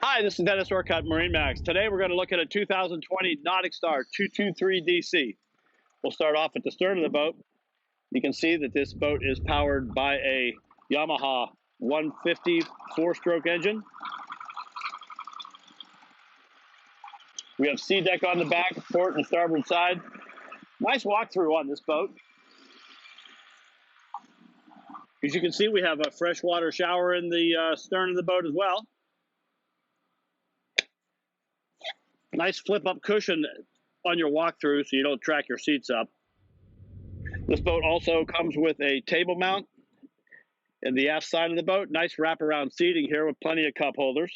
Hi, this is Dennis Orcutt, MarineMax. Today we're going to look at a 2020 NauticStar 223 DC. We'll start off at the stern of the boat. You can see that this boat is powered by a Yamaha 150 four-stroke engine. We have sea deck on the back, port and starboard side. Nice walk-through on this boat. As you can see, we have a freshwater shower in the stern of the boat as well. Nice flip-up cushion on your walk-through so you don't track your seats up. This boat also comes with a table mount in the aft side of the boat. Nice wraparound seating here with plenty of cup holders.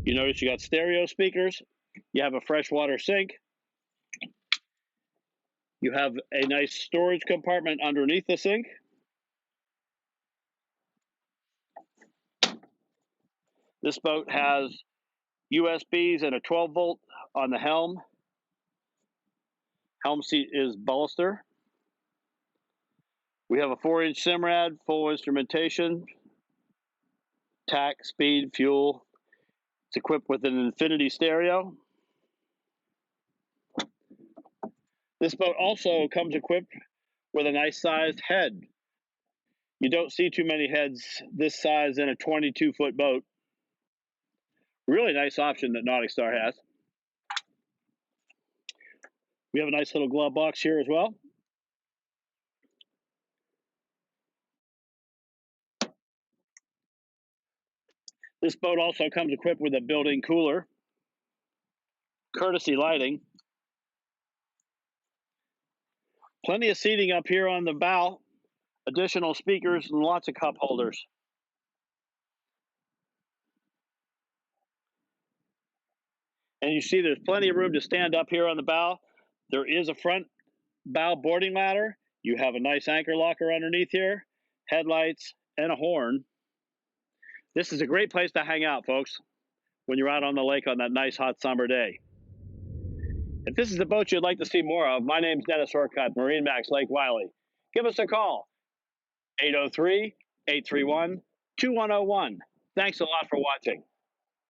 You notice you got stereo speakers. You have a freshwater sink. You have a nice storage compartment underneath the sink. This boat has USBs and a 12-volt on the helm. Helm seat is baluster. We have a 4-inch Simrad, full instrumentation, tack, speed, fuel. It's equipped with an infinity stereo. This boat also comes equipped with a nice sized head. You don't see too many heads this size in a 22-foot boat. Really nice option that NauticStar has. We have a nice little glove box here as well. This boat also comes equipped with a built-in cooler, courtesy lighting. Plenty of seating up here on the bow, additional speakers, and lots of cup holders. And you see there's plenty of room to stand up here on the bow. There is a front bow boarding ladder. You have a nice anchor locker underneath here, headlights, and a horn. This is a great place to hang out, folks, when you're out on the lake on that nice hot summer day. If this is the boat you'd like to see more of, my name's Dennis Orcutt, MarineMax Lake Wylie. Give us a call, 803-831-2101. Thanks a lot for watching.